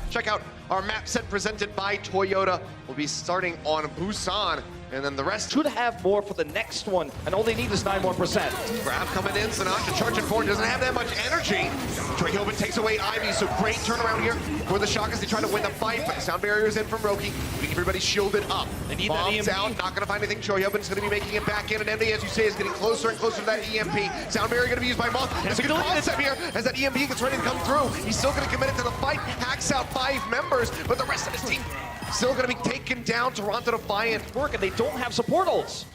check out our map set presented by Toyota. We'll be starting on Busan, and then the rest Should have more for the next one, and all they need is 9 more percent. Grab coming in, Sinatra charging forward, doesn't have that much energy. Treyhoven takes away Ivy, so great turnaround here for the Shock as they try to win the fight, but the sound barrier is in from Roki. Everybody shielded up. They need Bombs that EMP. out, not gonna find anything. Treyhoven's gonna be making it back in, and Envy, as you say, is getting closer and closer to that EMP. Sound barrier gonna be used by Moth. There's a good concept here as that EMP gets ready to come through. He's still gonna commit it to the fight, hacks out 5 members, but the rest of his team still gonna be taken down. Toronto Defiant Work, and they don't have support ults.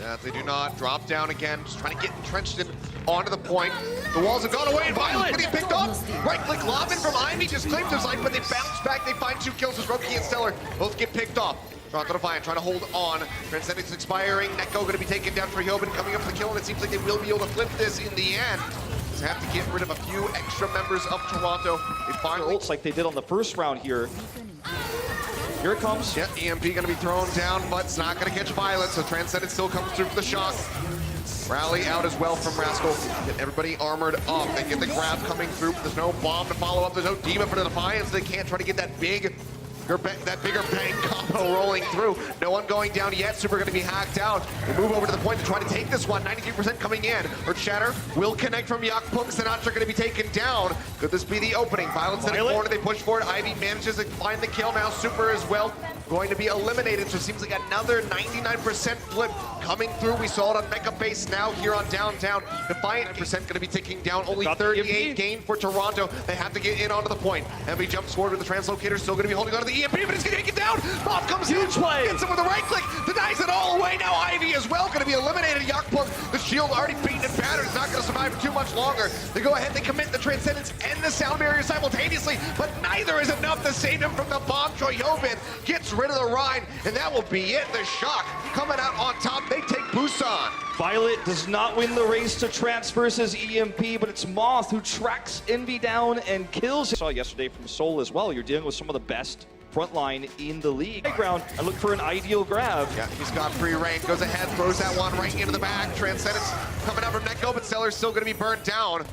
Yeah, they do not. Drop down again, just trying to get entrenched in onto the point. The walls have gone away, and Violet's getting picked off. Right-click lob in from Ivy, just claimed his life, but they bounce back. They find 2 kills as Roki and Stellar both get picked off. Toronto Defiant trying to hold on. Transcendence expiring. Neko going to be taken down for Treyhoven, coming up for the kill, and it seems like they will be able to flip this in the end. Just have to get rid of a few extra members of Toronto. They finally Ults like they did on the first round here. Here it comes. yeah, EMP going to be thrown down, but it's not going to catch Violet, so Transcendence still comes through for the Shock. Rally out as well from Rascal. Get everybody armored up. They get the grab coming through. There's no bomb to follow up. There's no Diva for the Defiance. They can't try to get that bigger bang combo rolling through. No one going down yet. Super going to be hacked out. They move over to the point to try to take this one. 93% coming in. Earth Shatter will connect from Yakpung. Sinatra going to be taken down. Could this be the opening? Violence in the corner. They push forward. Ivy manages to find the kill. Now Super as well going to be eliminated. So it seems like another 99% flip coming through. We saw it on Mecha Base, now here on Downtown. Defiant percent going to be ticking down. Only 38 gain for Toronto. They have to get in onto the point. Envy jumps forward with the Translocator. Still going to be holding on to the EMP, but it's going to take it down. Bob comes Huge in, play. gets him with a right click, denies it all away. Now Ivy as well going to be eliminated. Yakpung, the shield already beaten and battered. It's not going to survive too much longer. They go ahead, they commit the Transcendence and the sound barrier simultaneously, but neither is enough to save him from the bomb. Treyhoven gets rid of the Rhine, and that will be it. The Shock coming out on top. They take Busan. Violet does not win the race to Trance versus EMP, but it's Moth who tracks Envy down and kills him. Saw yesterday from Seoul as well. You're dealing with some of the best frontline in the league. Ground and look for an ideal grab. Yeah, he's got free reign, goes ahead, throws that one right into the back. Transcendence coming out from Neko, but Stellar's still going to be burnt down.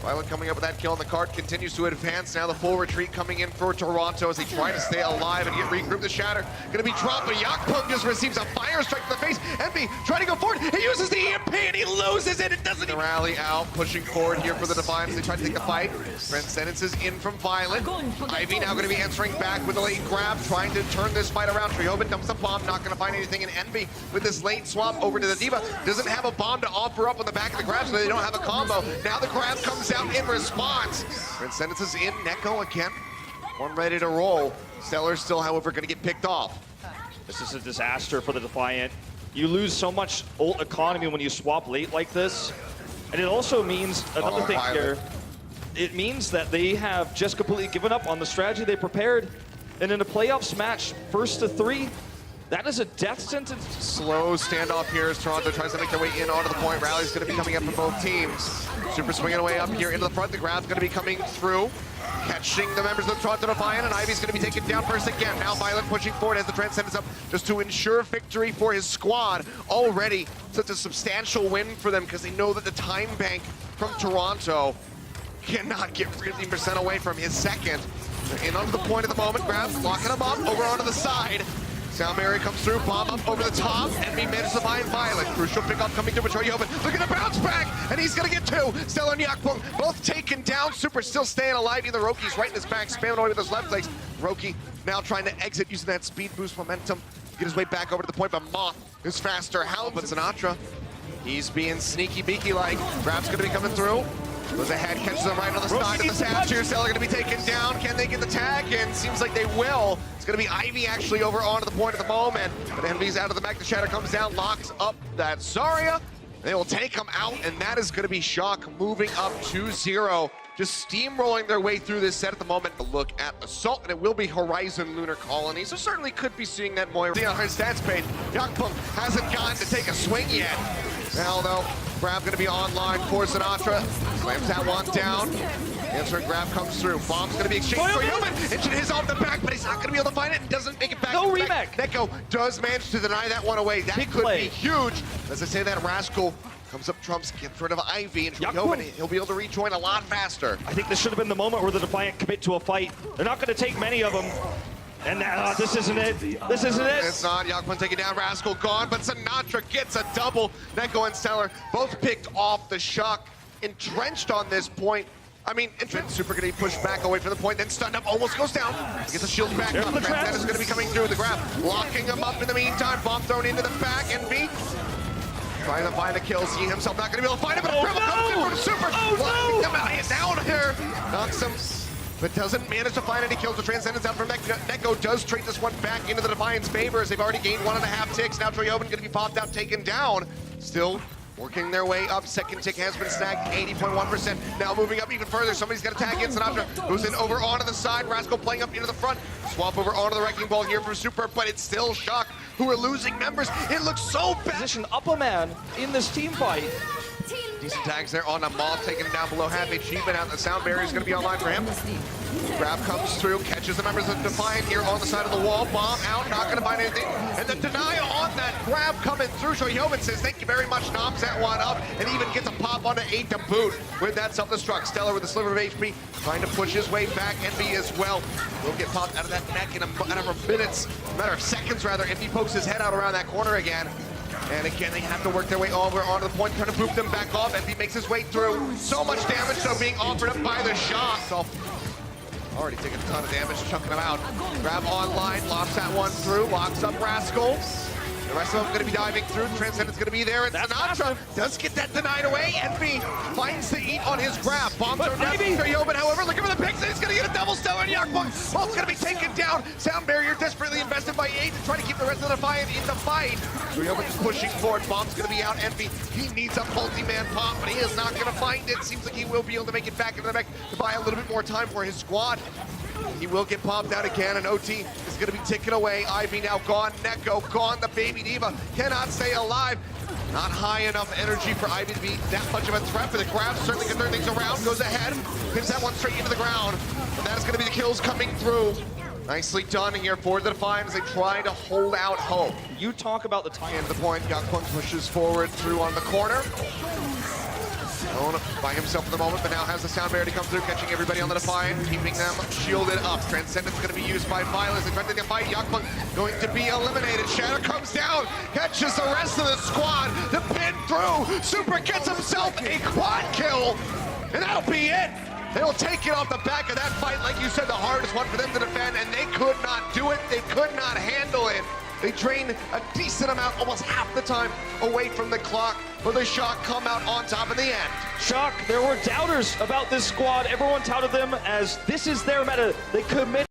Violet coming up with that kill on the card, continues to advance. Now the full retreat coming in for Toronto as they try to stay alive and get regrouped. The Shatter gonna be dropped, but Yakpung just receives a fire strike to the face. Envy trying to go forward, he uses the EMP and he loses it. It doesn't even rally out, pushing forward here for the Defiance. They try to take the fight. Transcendence is in from Violet. Ivy now gonna be answering back with a late grab, trying to turn this fight around. Treyhoven dumps a bomb, not gonna find anything in Envy with this late swap over to the Diva. Doesn't have a bomb to offer up on the back of the grab, so they don't have a combo. Now the grab comes out in response. Transcendence is in, Neko again. One ready to roll. Stellar's still, however, gonna get picked off. This is a disaster for the Defiant. You lose so much ult economy when you swap late like this. And it also means, another thing here, it means that they have just completely given up on the strategy they prepared. And in a playoffs match, 1st to 3, that is a death sentence. Slow standoff here as Toronto tries to make their way in onto the point. Rally's going to be coming up for both teams. Super swinging away up here into the front. The grab's going to be coming through, catching the members of the Toronto Defiant, and Ivy's going to be taken down first again. Now Violet pushing forward as the Transcendence up just to ensure victory for his squad. Already such a substantial win for them because they know that the time bank from Toronto cannot get 50% away from his second. They're in onto the point at the moment. Grab, locking him up over onto the side. Sound barrier comes through, bomb up over the top, and we manage to find Violet. Crucial pickup coming through with Treyhoven. Look at the bounce back, and he's gonna get 2. Stellar and Yakpung both taken down. Super still staying alive. Either Roki's right in his back, spamming away with those left legs. Roki now trying to exit using that speed boost momentum. Get his way back over to the point, but Moth is faster. How but Sinatra, he's being sneaky beaky like. Grab's gonna be coming through. Goes ahead, catches him right on the side of the stab here. Stellar gonna be taken down. Can they get the tag? And seems like they will. It's gonna be Ivy actually over onto the point at the moment. But Envy's out of the back. The Shatter comes down, locks up that Zarya. They will take him out, and that is gonna be Shock moving up 2-0. Just steamrolling their way through this set at the moment. A look at Assault, and it will be Horizon Lunar Colony. So certainly could be seeing that Moira. See on her stats page, Yakpung hasn't gotten to take a swing yet. Now though, grab gonna be online for Sinatra. Slams that one down. Answering grab comes through. Bomb's gonna be exchanged for Human. Into his on the back, but he's not gonna be able to find it and doesn't make it back. No remake. Neko does manage to deny that one away. That could be huge. As I say that, Rascal Comes up Trumps, gets rid of Ivy, and Yakun. he'll be able to rejoin a lot faster. I think this should have been the moment where the Defiant commit to a fight. They're not going to take many of them. And this isn't it. This isn't it. It's not. Yakun taking down Rascal, gone, but Sinatra gets a double. Neko and Stellar both picked off the shock, entrenched on this point. I mean, Super gonna be pushed back away from the point, then stunned up, almost goes down. Gets the shield back up. Transcend is gonna be coming through the grab, locking him up in the meantime. Bomb thrown into the back, and B trying to find a kill. See himself not gonna be able to find it, but a dribble comes in from Super, locking him out. He's down here, knocks him, but doesn't manage to find any kills. The Transcendence out from Neko does trade this one back into the Defiant's favor as they've already gained 1.5 ticks. Now Troyoven gonna be popped out, taken down. Still working their way up. Second tick has been snagged, 80.1%. Now moving up even further. Somebody's got to tag in. Sinatra goes in over onto the side. Rascal playing up into the front. Swap over onto the Wrecking Ball here from Super, but it's still Shock who are losing members. It looks so bad. Position up a man in this team fight. Decent tags there on a Moth, taking it down below half HP, but out the sound barrier is going to be online for him. Grab comes through, catches the members of Defiant here on the side of the wall. Bomb out, not going to find anything. And the denial on that grab coming through. Shoyoven says, thank you very much, knocks that one up, and even gets a pop onto 8 to boot with that self-destruct. Stellar with a sliver of HP, trying to push his way back. Envy as well. Will get popped out of that neck in a matter of minutes, a matter of seconds rather. Envy pokes his head out around that corner again. And again, they have to work their way over onto the point, trying to boot them back off. Envy makes his way through. So much damage, though, being offered up by the Shock. So already taking a ton of damage, chucking them out. Grab online, locks that one through, locks up Rascal. The rest of them going to be diving through. Transcendence going to be there, and Sinatra does get that denied away. Envy finds the eat on his grab. Bombs are down from Troyoven, however, looking for the picks, and he's going to get a double Stellar, and Yakun both going to be taken down. Sound barrier desperately invested by 8 to try to keep the rest of the Defiant in the fight. Troyoven is pushing forward. Bomb's going to be out. Envy, he needs a multi-man pop, but he is not going to find it. Seems like he will be able to make it back into the mech to buy a little bit more time for his squad. He will get popped out again, and OT is going to be ticking away. Ivy now gone, Neko gone, the Baby Diva cannot stay alive. Not high enough energy for Ivy to be that much of a threat, for the grab certainly can turn things around, goes ahead, hits that one straight into the ground. But that is going to be the kills coming through. Nicely done here for the Defiant as they try to hold out hope. You talk about the time. And the point, Yakun pushes forward through on the corner. By himself at the moment, but now has the sound barrier to come through, catching everybody on the Defiant, keeping them shielded up. Transcendence going to be used by Violence. They're trying to fight. Yakun going to be eliminated. Shatter comes down, catches the rest of the squad. The pin through. Super gets himself a quad kill, and that'll be it. They'll take it off the back of that fight. Like you said, the hardest one for them to defend, and they could not do it. They could not handle it. They drain a decent amount, almost half the time, away from the clock, but the Shock come out on top in the end. Shock, there were doubters about this squad. Everyone touted them as this is their meta. They commit